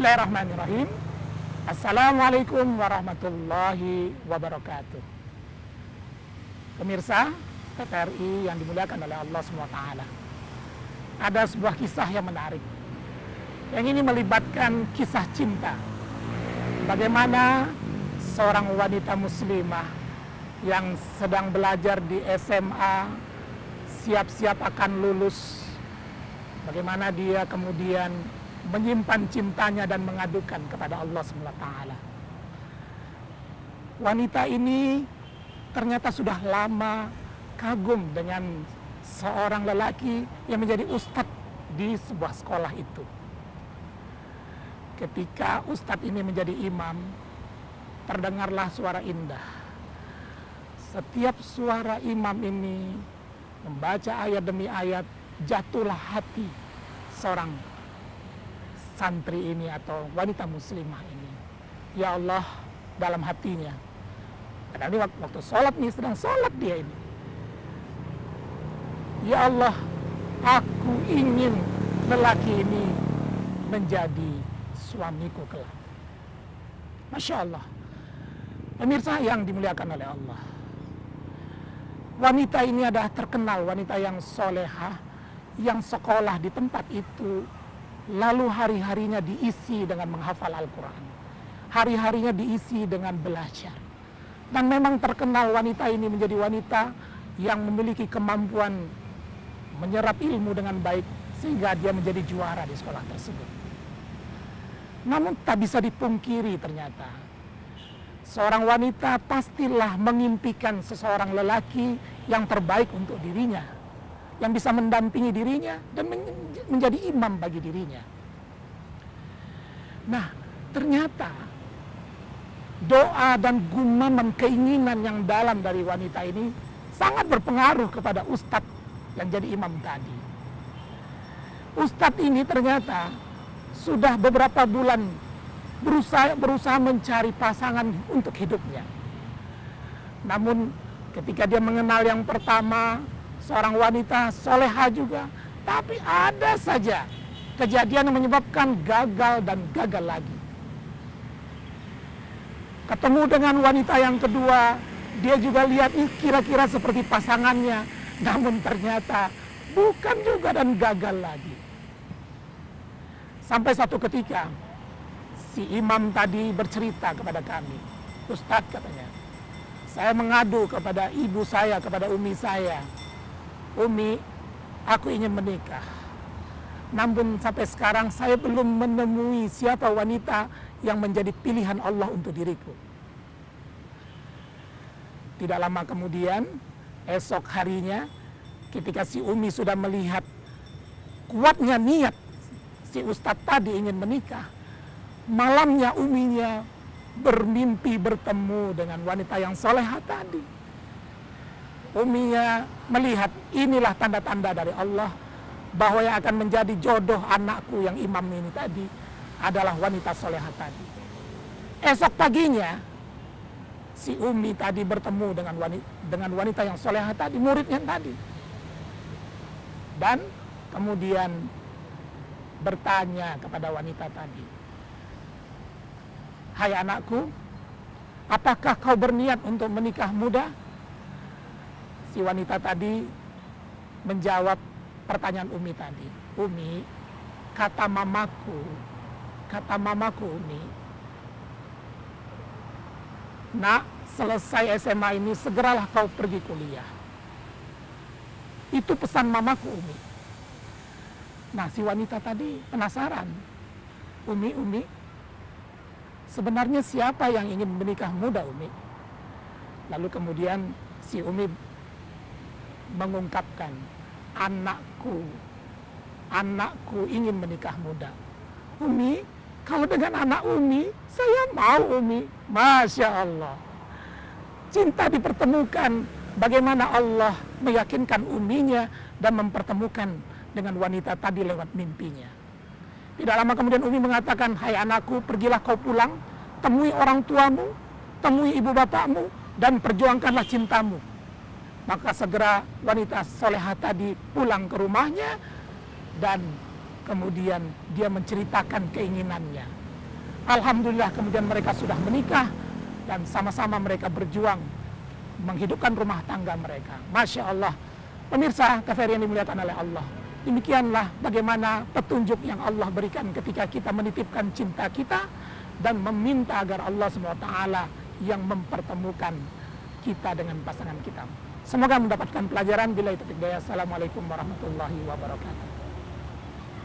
Bismillahirrahmanirrahim. Assalamualaikum warahmatullahi wabarakatuh. Pemirsa TVRI yang dimuliakan oleh Allah SWT. Ada sebuah kisah yang menarik. Yang ini melibatkan kisah cinta. Bagaimana seorang wanita muslimah yang sedang belajar di SMA, siap-siap akan lulus. Bagaimana dia kemudian menyimpan cintanya dan mengadukan kepada Allah SWT. Wanita ini ternyata sudah lama kagum dengan seorang lelaki yang menjadi ustadz di sebuah sekolah itu. Ketika ustadz ini menjadi imam, terdengarlah suara indah. Setiap suara imam ini membaca ayat demi ayat, jatuhlah hati seorang santri ini atau wanita muslimah ini. Ya Allah, dalam hatinya. Karena ini waktu sholat nih, sedang sholat dia ini. Ya Allah, aku ingin lelaki ini menjadi suamiku kelak. Masya Allah. Pemirsa yang dimuliakan oleh Allah. Wanita ini adalah terkenal wanita yang solehah, yang sekolah di tempat itu. Lalu hari-harinya diisi dengan menghafal Al-Quran. Hari-harinya diisi dengan belajar. Dan memang terkenal wanita ini menjadi wanita yang memiliki kemampuan menyerap ilmu dengan baik. Sehingga dia menjadi juara di sekolah tersebut. Namun tak bisa dipungkiri ternyata. Seorang wanita pastilah mengimpikan seseorang lelaki yang terbaik untuk dirinya. Yang bisa mendampingi dirinya dan menjadi imam bagi dirinya. Nah, ternyata doa dan gumaman keinginan yang dalam dari wanita ini sangat berpengaruh kepada ustadz yang jadi imam tadi. Ustadz ini ternyata sudah beberapa bulan berusaha mencari pasangan untuk hidupnya. Namun ketika dia mengenal yang pertama, seorang wanita soleha juga, tapi ada saja kejadian yang menyebabkan gagal dan gagal lagi. Ketemu dengan wanita yang kedua, dia juga lihat kira-kira seperti pasangannya, namun ternyata bukan juga dan gagal lagi. Sampai satu ketika, si imam tadi bercerita kepada kami, Ustadz katanya, saya mengadu kepada ibu saya, kepada umi saya. Umi, aku ingin menikah. Namun sampai sekarang saya belum menemui siapa wanita yang menjadi pilihan Allah untuk diriku. Tidak lama kemudian, esok harinya, ketika si Umi sudah melihat kuatnya niat si Ustadz tadi ingin menikah, malamnya uminya bermimpi bertemu dengan wanita yang soleha tadi. Uminya melihat inilah tanda-tanda dari Allah bahwa yang akan menjadi jodoh anakku yang imam ini tadi adalah wanita soleha tadi. Esok paginya si Umi tadi bertemu dengan wanita yang soleha tadi, muridnya tadi. Dan kemudian bertanya kepada wanita tadi, hai anakku, apakah kau berniat untuk menikah muda? Si wanita tadi menjawab pertanyaan Umi tadi. Umi, kata mamaku Umi, nak, selesai SMA ini segeralah kau pergi kuliah. Itu pesan mamaku Umi. Nah, si wanita tadi penasaran. Umi, sebenarnya siapa yang ingin menikah muda, Umi? Lalu kemudian si Umi mengungkapkan, anakku ingin menikah muda. Umi, kalau dengan anak Umi, saya mau Umi. Masya Allah. Cinta dipertemukan, bagaimana Allah meyakinkan Uminya dan mempertemukan dengan wanita tadi lewat mimpinya. Tidak lama kemudian Umi mengatakan, hai anakku, pergilah kau pulang, temui orang tuamu, temui ibu bapakmu, dan perjuangkanlah cintamu. Maka segera wanita soleha tadi pulang ke rumahnya dan kemudian dia menceritakan keinginannya. Alhamdulillah kemudian mereka sudah menikah dan sama-sama mereka berjuang menghidupkan rumah tangga mereka. Masya Allah. Pemirsa KVRI yang dimuliakan oleh Allah. Demikianlah bagaimana petunjuk yang Allah berikan ketika kita menitipkan cinta kita dan meminta agar Allah SWT yang mempertemukan kita dengan pasangan kita. Semoga mendapatkan pelajaran. Bila itu tidak. Assalamualaikum warahmatullahi wabarakatuh.